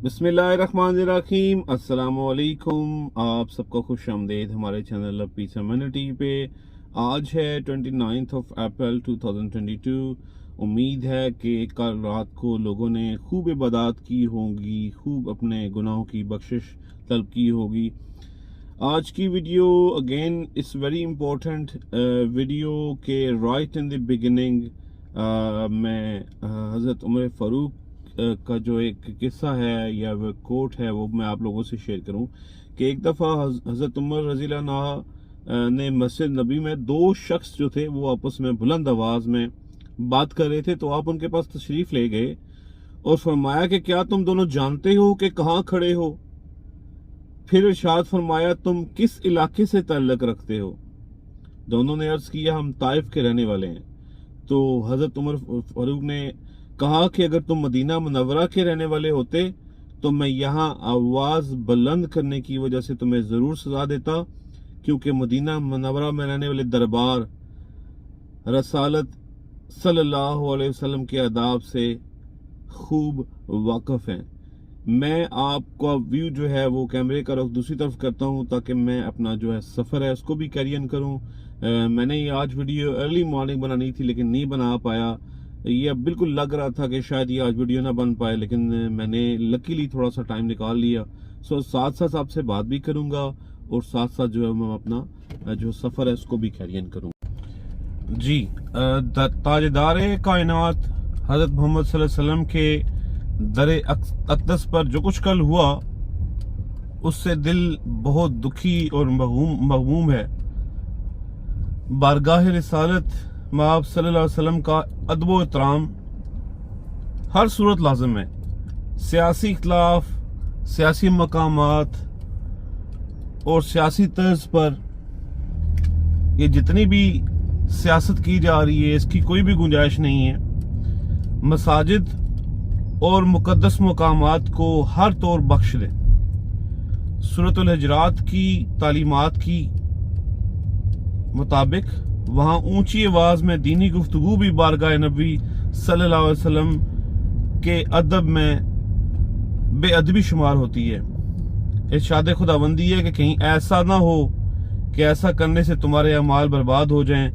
बिस्मिल्लाहिर्रहमानिर्रहीम, अस्सलामुअलैकुम। आप सबको खुश आमदेद हमारे चैनल पीस कम्युनिटी पे। आज है 29 अप्रैल 2022। उम्मीद है कि कल रात को लोगों ने खूब इबादत की होगी, खूब अपने गुनाहों की बख्शिश तलब की होगी। आज की video again it's very important video के राइट इन द बिगिनिंग मैं हज़रत उमर फ़ारूक का जो एक किस्सा है या वो कोट है वो मैं आप लोगों से शेयर करूं कि एक दफ़ा हज़रत उमर रज़ियल्लाहु अन्हु ने मस्जिद नबी में दो शख्स जो थे वो आपस में बुलंद आवाज़ में बात कर रहे थे, तो आप उनके पास तशरीफ़ ले गए और फरमाया कि क्या तुम दोनों जानते हो कि कहाँ खड़े हो। फिर इरशाद फरमाया तुम किस इलाके से ताल्लुक़ रखते हो। दोनों ने अर्ज़ किया हम ताइफ के रहने वाले हैं। तो हज़रत उमर फ़ारूक ने कहा कि अगर तुम मदीना मुनव्वरा के रहने वाले होते तो मैं यहाँ आवाज़ बुलंद करने की वजह से तुम्हें ज़रूर सज़ा देता, क्योंकि मदीना मुनव्वरा में रहने वाले दरबार रसालत सल्लल्लाहु अलैहि वसल्लम के आदाब से खूब वाकिफ़ हैं। मैं आपका व्यू जो है वो कैमरे का रुख दूसरी तरफ करता हूँ ताकि मैं अपना जो है सफ़र है उसको भी कैरी ऑन करूँ। मैंने ये आज वीडियो अर्ली मॉर्निंग बनानी थी लेकिन नहीं बना पाया। ये अब बिल्कुल लग रहा था कि शायद ये आज वीडियो ना बन पाए, लेकिन मैंने लकीली थोड़ा सा टाइम निकाल लिया। सो साथ साथ आपसे बात भी करूँगा और साथ साथ जो है मैं अपना जो सफ़र है उसको भी कैरी ऑन करूँगा। जी, ताजदार कायनात हज़रत मोहम्मद सल्लल्लाहु अलैहि वसल्लम के दरे अक़दस पर जो कुछ कल हुआ उससे दिल बहुत दुखी और मग़मूम है। बारगाह रिसालत माब सल्लल्लाहु अलैहि वसल्लम का अदब व एहतराम हर सूरत लाज़िम है। सियासी इख्तिलाफ, सियासी मकामात और सियासी तर्ज पर ये जितनी भी सियासत की जा रही है इसकी कोई भी गुंजाइश नहीं है। मसाजिद और मुक़द्दस मकामात को हर तौर बख्श दें। सूरतुल हुजरात की तालीमात की मुताबिक वहाँ ऊंची आवाज़ में दीनी गुफ्तगू भी बारगाह नबी सल्लल्लाहु अलैहि वसल्लम के अदब में बेअदबी शुमार होती है। इरशाद खुदाबंदी है कि कहीं ऐसा ना हो कि ऐसा करने से तुम्हारे अमाल बर्बाद हो जाएं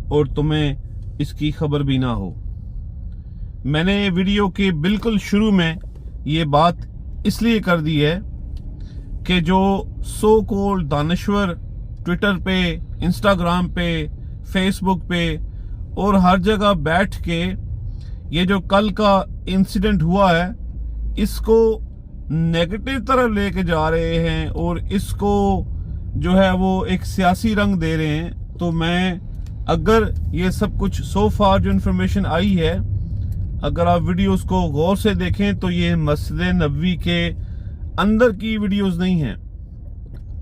और तुम्हें इसकी खबर भी ना हो। मैंने वीडियो के बिल्कुल शुरू में ये बात इसलिए कर दी है कि जो सो कॉल्ड दानश्वर ट्विटर पे, इंस्टाग्राम पे, फेसबुक पे और हर जगह बैठ के ये जो कल का इंसिडेंट हुआ है इसको नेगेटिव तरफ लेके जा रहे हैं और इसको जो है वो एक सियासी रंग दे रहे हैं। तो मैं अगर ये सब कुछ सो फार जो इन्फॉर्मेशन आई है, अगर आप वीडियोस को गौर से देखें तो ये मस्जिद नबवी के अंदर की वीडियोस नहीं हैं।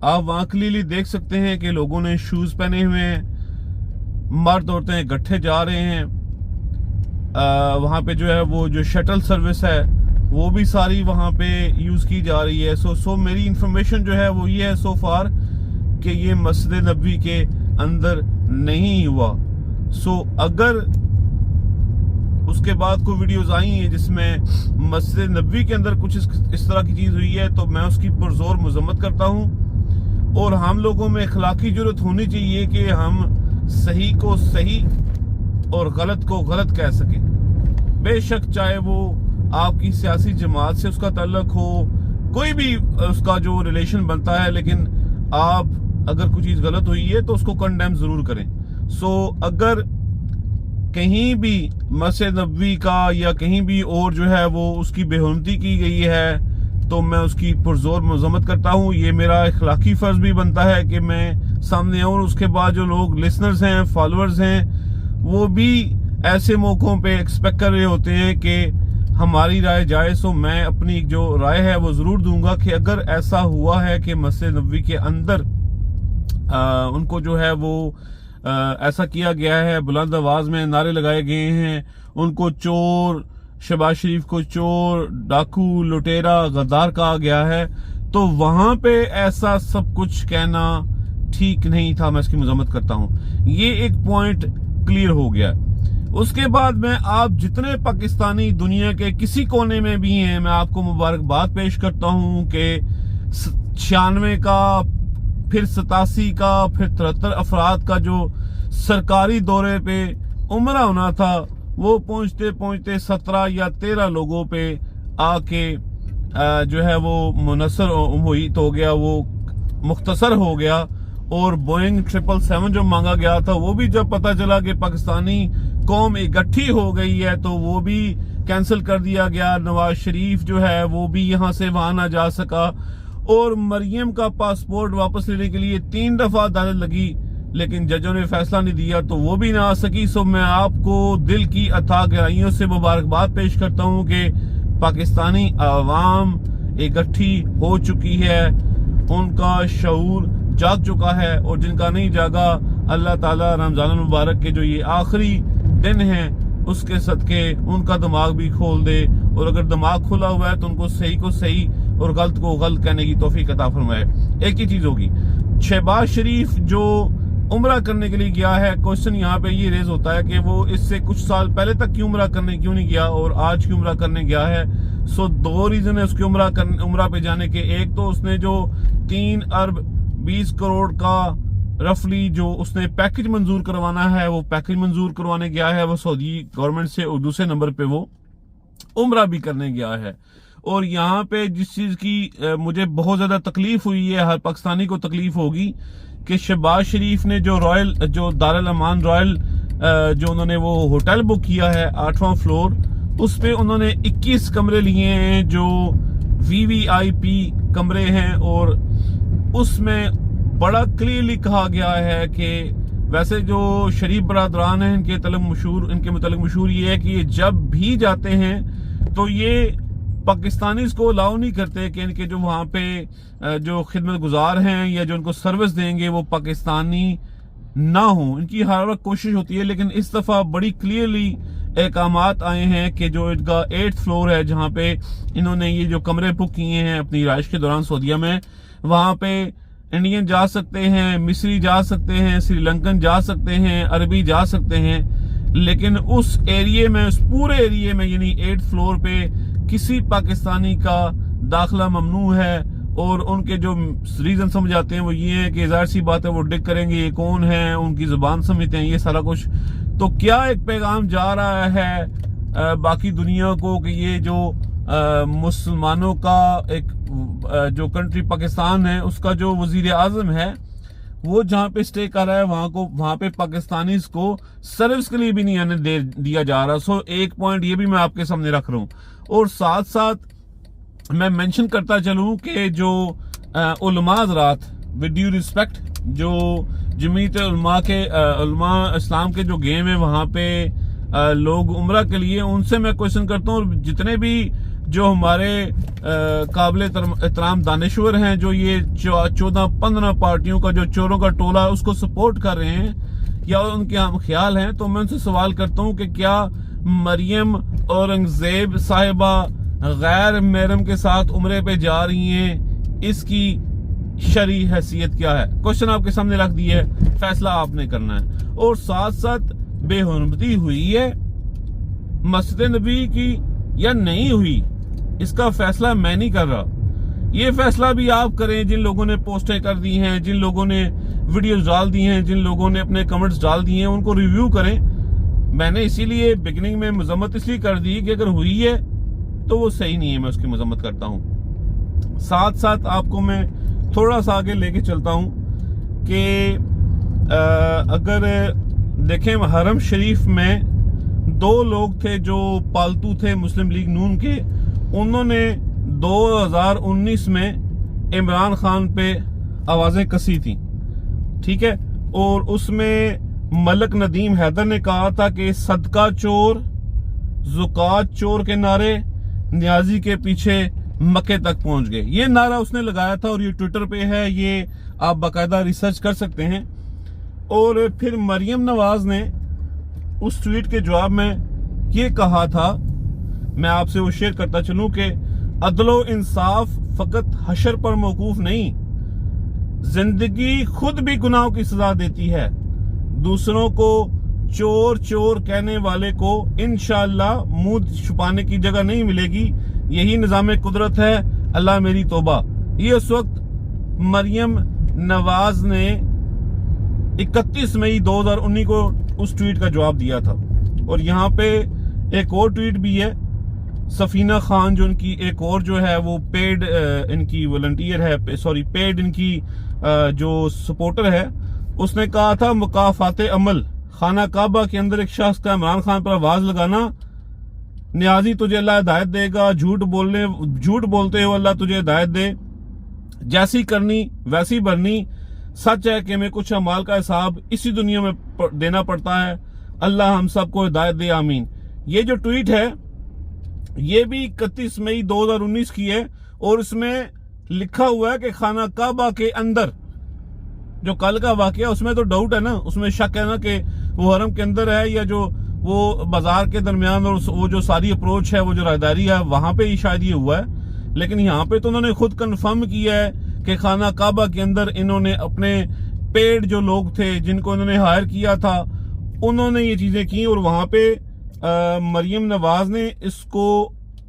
आप वहाँ क्लियरली देख सकते हैं कि लोगों ने शूज पहने हुए हैं, मर्द औरतें इकट्ठे जा रहे हैं। वहाँ पे जो है वो जो शटल सर्विस है वो भी सारी वहाँ पे यूज की जा रही है। सो मेरी इंफॉर्मेशन जो है वो ये है सो फार कि ये मस्जिद नबवी के अंदर नहीं हुआ। सो अगर उसके बाद कोई वीडियोस आई हैं जिसमें मस्जिद नबवी के अंदर कुछ इस तरह की चीज हुई है तो मैं उसकी पुरजोर मजम्मत करता हूं। और हम लोगों में अखलाकी जरूरत होनी चाहिए कि हम सही को सही और गलत को गलत कह सकें। बेशक चाहे वो आपकी सियासी जमात से उसका ताल्लुक हो, कोई भी उसका जो रिलेशन बनता है, लेकिन आप अगर कोई चीज गलत हुई है तो उसको कंडेम जरूर करें। सो अगर कहीं भी मस्जिद नबवी का या कहीं भी और जो है वो उसकी बेहुरमती की गई है तो मैं उसकी पुरजोर मजम्मत करता हूँ। ये मेरा अखलाकी फर्ज भी बनता है कि मैं सामने आऊँ। उसके बाद जो लोग लिसनर्स हैं, फॉलोअर्स हैं, वो भी ऐसे मौकों पे एक्सपेक्ट कर रहे होते हैं कि हमारी राय जाए। सो मैं अपनी जो राय है वो जरूर दूंगा कि अगर ऐसा हुआ है कि मस्जिद नबवी के अंदर उनको जो है वो ऐसा किया गया है, बुलंद आवाज में नारे लगाए गए हैं, उनको चोर, शहबाज शरीफ को चोर, डाकू, लुटेरा, गद्दार कहा गया है, तो वहां पे ऐसा सब कुछ कहना ठीक नहीं था। मैं इसकी मजम्मत करता हूं। ये एक पॉइंट क्लियर हो गया। उसके बाद में आप जितने पाकिस्तानी दुनिया के किसी कोने में भी हैं, मैं आपको मुबारकबाद पेश करता हूं कि 96 का, फिर 87 का, फिर 73 अफराद का जो सरकारी दौरे पे उम्रा होना था, वो पहुंचते पहुंचते 17 या 13 लोगों पे आके जो है वो मुनसर हुई तो हो गया, वो मुख्तसर हो गया। और बोइंग 777 जो मांगा गया था, वो भी जब पता चला कि पाकिस्तानी कौम इकट्ठी हो गई है, तो वो भी कैंसिल कर दिया गया। नवाज शरीफ जो है वो भी यहाँ से वहां ना जा सका, और मरियम का पासपोर्ट वापस लेने के लिए 3 दफा अदालत लगी, लेकिन जजों ने फैसला नहीं दिया, तो वो भी ना आ सकी। सो मैं आपको दिल की अथाह गहराइयों से मुबारकबाद पेश करता हूँ कि पाकिस्तानी आवाम इकट्ठी हो चुकी है, उनका शऊर जाग चुका है, और जिनका नहीं जागा, अल्लाह ताला रमजान मुबारक के जो ये आखिरी दिन है उसके सदके उनका दिमाग भी खोल दे, और अगर दिमाग खुला हुआ है तो उनको सही को सही और गलत को गलत कहने की तौफीक अता फरमाए। एक ही चीज होगी, शहबाज शरीफ जो उम्रा करने के लिए गया है, क्वेश्चन यहाँ पे ये रेज होता है कि वो इससे कुछ साल पहले तक क्यों उम्रा करने क्यों नहीं गया और आज क्यों उम्रा करने गया है। सो 2 रीजन है उसके उम्रा पे जाने के। एक तो उसने जो 3 अरब 20 करोड़ का रफली जो उसने पैकेज मंजूर करवाना है, वो पैकेज मंजूर करवाने गया है वो सऊदी गवर्नमेंट से, और दूसरे नंबर पे वो उम्रा भी करने गया है। और यहाँ पे जिस चीज की मुझे बहुत ज्यादा तकलीफ हुई है, हर पाकिस्तानी को तकलीफ होगी, कि शहबाज शरीफ ने जो दारुल अमान रॉयल जो उन्होंने वो होटल बुक किया है 8वां फ्लोर, उस पे उन्होंने 21 कमरे लिए हैं जो VVIP कमरे हैं, और उसमें बड़ा क्लियरली कहा गया है कि वैसे जो शरीफ बरादरान हैं इनके मुतल्लिक मशहूर ये है कि ये जब भी जाते हैं तो ये पाकिस्तानी को अलाउ नहीं करते कि इनके जो वहाँ पे जो खिदमत गुजार हैं या जो उनको सर्विस देंगे वो पाकिस्तानी ना हो। इनकी हर वक्त कोशिश होती है, लेकिन इस दफा बड़ी क्लियरली एहकामात आए हैं कि जो इनका 8th फ्लोर है जहाँ पे इन्होंने ये जो कमरे बुक किए हैं अपनी रिहाइश के दौरान सऊदीया में, वहाँ पे इंडियन जा सकते हैं, मिस्री जा सकते हैं, श्रीलंकन जा सकते हैं, अरबी जा सकते हैं, लेकिन उस एरिया में, उस पूरे एरिया में यानी 8th फ्लोर पे किसी पाकिस्तानी का दाखिला ममनू है। और उनके जो रीजन समझ आते हैं वो ये है कि जाहिर सी बात है वो डिक करेंगे ये कौन है, उनकी जुबान समझते हैं, ये सारा कुछ। तो क्या एक पैगाम जा रहा है बाकी दुनिया को कि ये जो मुसलमानों का एक जो कंट्री पाकिस्तान है उसका जो वजीर आजम है वो जहाँ पे स्टे कर रहा है वहां पे पाकिस्तानी को सर्विस के लिए भी नहीं आने दिया जा रहा। सो एक पॉइंट ये भी मैं आपके सामने रख रहा हूँ, और साथ साथ मैं मेंशन करता चलूं कि जो उलमा हज़रात विद ड्यू रिस्पेक्ट जो जमीयत उलमा के उलमा इस्लाम के जो गेम है वहां पे लोग उम्रा के लिए, उनसे मैं क्वेश्चन करता हूँ, और जितने भी जो हमारे काबिल एहतराम दानिश्वर हैं जो ये 14-15 पार्टियों का जो चोरों का टोला है उसको सपोर्ट कर रहे हैं या उनके हम ख्याल हैं, तो मैं उनसे सवाल करता हूँ कि क्या मरियम औरंगजेब साहिबा गैर महरम के साथ उम्रे पे जा रही हैं, इसकी शरई हैसियत क्या है? क्वेश्चन आपके सामने रख दी है, फैसला आपने करना है। और साथ साथ बेहुरमती हुई है मस्जिद नबी की या नहीं हुई, इसका फैसला मैं नहीं कर रहा, ये फैसला भी आप करें। जिन लोगों ने पोस्टें कर दी हैं, जिन लोगों ने वीडियोस डाल दी हैं, जिन लोगों ने अपने कमेंट्स डाल दिए हैं, उनको रिव्यू करें। मैंने इसीलिए बिगिनिंग में मजम्मत इसलिए कर दी कि अगर हुई है तो वो सही नहीं है, मैं उसकी मजम्मत करता हूँ। साथ साथ आपको मैं थोड़ा सा आगे लेके चलता हूँ कि अगर देखें हरम शरीफ में 2 लोग थे जो पालतू थे मुस्लिम लीग नून के, उन्होंने 2019 में इमरान खान पे आवाजें कसी थी, ठीक है, और उसमें मलक नदीम हैदर ने कहा था कि सदका चोर ज़ुकात चोर के नारे न्याजी के पीछे मक्के तक पहुंच गए, ये नारा उसने लगाया था और ये ट्विटर पे है, ये आप बाकायदा रिसर्च कर सकते हैं। और फिर मरियम नवाज ने उस ट्वीट के जवाब में ये कहा था, मैं आपसे वो शेयर करता चलूं कि अदलो इंसाफ फकत हशर पर मौकूफ नहीं, जिंदगी खुद भी गुनाहों की सजा देती है, दूसरों को चोर चोर कहने वाले को इंशाअल्लाह मुंह छुपाने की जगह नहीं मिलेगी। यही निजाम कुदरत है। अल्लाह मेरी तौबा। ये उस वक्त मरियम नवाज ने 31 मई 2019 को उस ट्वीट का जवाब दिया था। और यहाँ पे एक और ट्वीट भी है, सफीना खान जो इनकी एक और जो है वो पेड इनकी वॉलंटियर है, सॉरी पेड इनकी जो सपोर्टर है, उसने कहा था मुकाफाते अमल, खाना काबा के अंदर एक शख्स का इमरान खान पर आवाज लगाना, न्याजी तुझे अल्लाह हिदायत देगा, झूठ बोलते हो अल्लाह तुझे हिदायत दे, जैसी करनी वैसी भरनी, सच है कि मैं कुछ अमाल का हिसाब इसी दुनिया में देना पड़ता है, अल्लाह हम सबको हिदायत दे, आमीन। ये जो ट्वीट है ये भी 31 मई 2019 की है और इसमें लिखा हुआ है कि खाना काबा के अंदर, जो कल का वाकया उसमें तो डाउट है ना, उसमें शक है ना कि वो हरम के अंदर है या जो वो बाजार के दरमियान और वो जो सारी अप्रोच है, वो जो राहदारी है वहां पे ही शायद ये हुआ है। लेकिन यहाँ पे तो उन्होंने खुद कंफर्म किया है कि खाना काबा के अंदर इन्होंने अपने पेड जो लोग थे जिनको इन्होंने हायर किया था उन्होंने ये चीजें की। और वहां पे मरियम नवाज ने इसको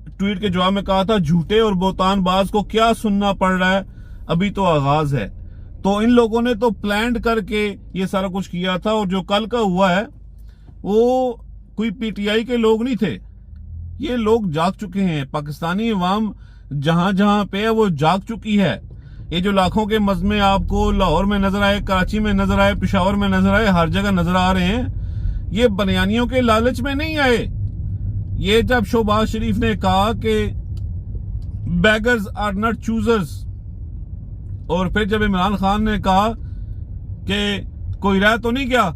ट्वीट के जवाब में कहा था, झूठे और बोतानबाज को क्या सुनना पड़ रहा है, अभी तो आगाज है। तो इन लोगों ने तो प्लान करके ये सारा कुछ किया था। और जो कल का हुआ है वो कोई पीटीआई के लोग नहीं थे, ये लोग जाग चुके हैं। पाकिस्तानी अवाम जहां जहां पे है वो जाग चुकी है। ये जो लाखों के मजमे आपको लाहौर में नजर आए, कराची में नजर आए, पेशावर में नजर आए, हर जगह नजर आ रहे हैं, ये बनियानियों के लालच में नहीं आए। ये जब शहबाज शरीफ ने कहा कि बेगर्स आर नॉट चूजर्स, और फिर जब इमरान खान ने कहा कि कोई रह तो नहीं गया,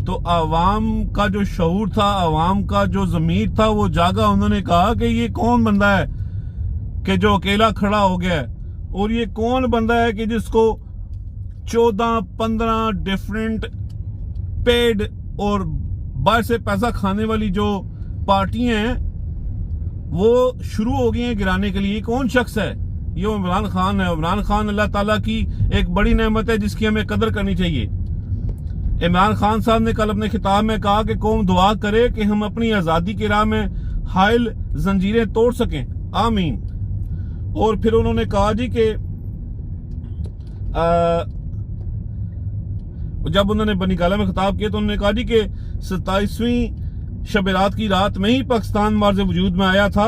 तो आवाम का जो शऊर था, आवाम का जो ज़मीर था वो जागा। उन्होंने कहा कि ये कौन बंदा है कि जो अकेला खड़ा हो गया है, और ये कौन बंदा है कि जिसको 14-15 डिफरेंट पेड और बाहर से पैसा खाने वाली जो पार्टियां हैं वो शुरू हो गई हैं गिराने के लिए। कौन शख्स है? ये इमरान खान है। इमरान खान अल्लाह ताला की एक बड़ी नेमत है जिसकी हमें कदर करनी चाहिए। इमरान खान साहब ने कल अपने खिताब में कहा कि कौम दुआ करे कि हम अपनी आजादी की राह में हायल जंजीरें तोड़ सकें, आमीन। और फिर उन्होंने कहा जी कि जब उन्होंने बनी गाला में खिताब किया तो उन्होंने कहा जी कि 27वीं शब-ए-रात की रात में ही पाकिस्तान मार्ज़ वजूद में आया था।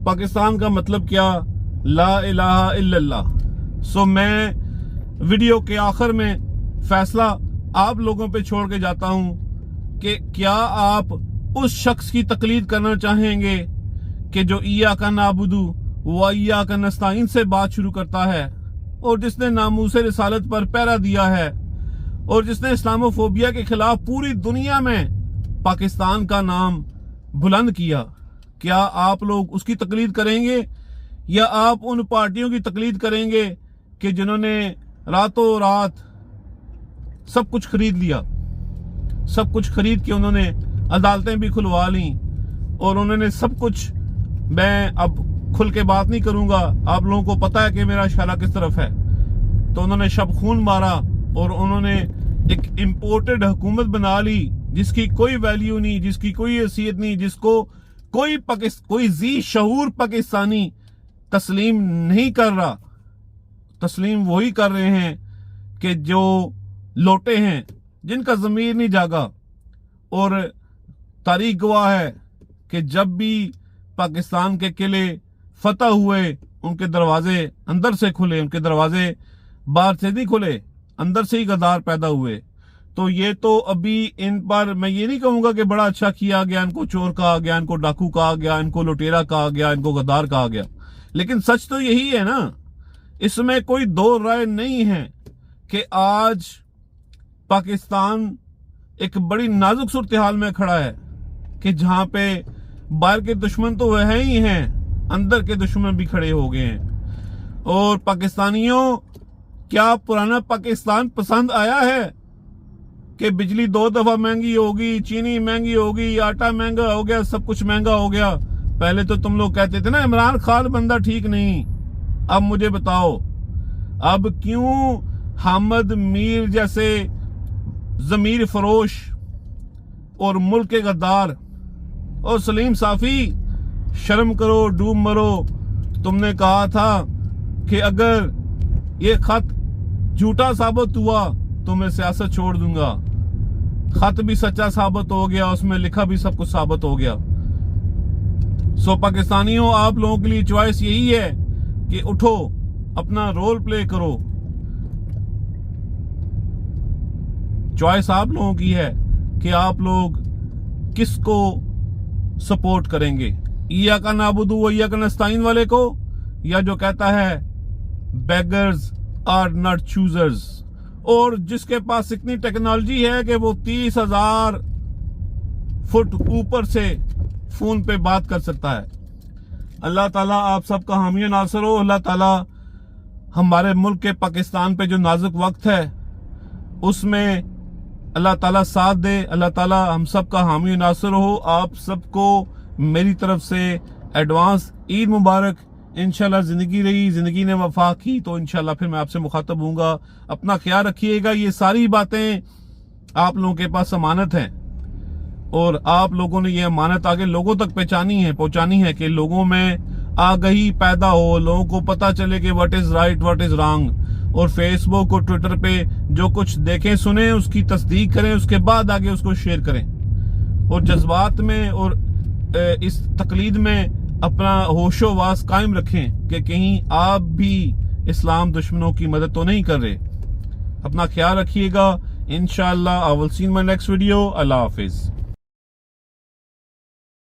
पाकिस्तान का मतलब क्या? ला इलाहा इल्लल्लाह। सो मैं वीडियो के आखिर में फैसला आप लोगों पे छोड़ के जाता हूं कि क्या आप उस शख्स की तकलीद करना चाहेंगे कि जो इया का नाबुदू व इया का नस्ताइन से बात शुरू करता है, और जिसने नामूसे रिसालत पर पहरा दिया है, और जिसने इस्लामोफोबिया के खिलाफ पूरी दुनिया में पाकिस्तान का नाम बुलंद किया? क्या आप लोग उसकी तकलीद करेंगे या आप उन पार्टियों की तकलीद करेंगे कि जिन्होंने रातों रात सब कुछ खरीद लिया, सब कुछ खरीद के उन्होंने अदालतें भी खुलवा ली और उन्होंने सब कुछ, मैं अब खुल के बात नहीं करूंगा, आप लोगों को पता है कि मेरा इशारा किस तरफ है, तो उन्होंने शब खून मारा और उन्होंने एक इम्पोर्टेड हुकूमत बना ली जिसकी कोई वैल्यू नहीं, जिसकी कोई हैसियत नहीं, जिसको कोई जी शऊर पाकिस्तानी तस्लीम नहीं कर रहा। तस्लीम वही कर रहे हैं कि जो लोटे हैं, जिनका ज़मीर नहीं जागा। और तारीख गवाह है कि जब भी पाकिस्तान के किले फतह हुए, उनके दरवाजे अंदर से खुले, उनके दरवाजे बाहर से नहीं खुले, अंदर से ही गद्दार पैदा हुए। तो ये तो अभी इन पर मैं ये नहीं कहूंगा कि बड़ा अच्छा किया गया, इनको चोर कहा गया, इनको डाकू कहा गया, इनको लुटेरा कहा गया, इनको गद्दार कहा गया, लेकिन सच तो यही है ना। इसमें कोई दो राय नहीं है कि आज पाकिस्तान एक बड़ी नाजुक सूरत हाल में खड़ा है कि जहां पे बाहर के दुश्मन तो वह ही हैं, अंदर के दुश्मन भी खड़े हो गए हैं। और पाकिस्तानियों, क्या पराना पाकिस्तान पसंद आया है कि बिजली 2 दफा महंगी होगी, चीनी महंगी होगी, आटा महंगा हो गया, सब कुछ महंगा हो गया? पहले तो तुम लोग कहते थे ना इमरान खान बंदा ठीक नहीं। अब मुझे बताओ, अब क्यों हामिद मीर जैसे ज़मीर फरोश और मुल्क के गद्दार। और सलीम साफी, शर्म करो, डूब मरो। तुमने कहा था कि अगर ये खत झूठा साबित हुआ तो मैं सियासत छोड़ दूंगा। खत भी सच्चा साबित हो गया, उसमें लिखा भी सब कुछ साबित हो गया। सो पाकिस्तानियों, आप लोगों के लिए चॉइस यही है कि उठो, अपना रोल प्ले करो। चॉइस आप लोगों की है कि आप लोग किसको सपोर्ट करेंगे, इय्याका नाबुदु व इय्याका नस्ताईन वाले को, या जो कहता है बेगर्स आर नॉट चूजर्स, और जिसके पास इतनी टेक्नोलॉजी है कि वो 30,000 फुट ऊपर से फोन पे बात कर सकता है। अल्लाह ताला आप सबका हामी नासर हो। अल्लाह ताला हमारे मुल्क के पाकिस्तान पे जो नाजुक वक्त है उसमें अल्लाह ताला साथ दे। अल्लाह ताला हम सबका हामी नासर हो। आप सबको मेरी तरफ से एडवांस ईद मुबारक। इंशाल्लाह जिंदगी रही, जिंदगी ने वफा की तो इंशाल्लाह फिर मैं आपसे मुखातब हूँगा। अपना ख्याल रखिएगा। ये सारी बातें आप लोगों के पास अमानत हैं और आप लोगों ने ये अमानत आगे लोगों तक पहुंचानी है कि लोगों में आगाही पैदा हो, लोगों को पता चले कि what is right, what is wrong. और फेसबुक और ट्विटर पे जो कुछ देखें सुने उसकी तस्दीक करें, उसके बाद आगे उसको शेयर करें। और जज्बात में और इस तकलीद में अपना होशो वास कायम रखें कि कहीं आप भी इस्लाम दुश्मनों की मदद तो नहीं कर रहे। अपना ख्याल रखिएगा। इंशाअल्लाह I will see in my next video. Allah Hafiz.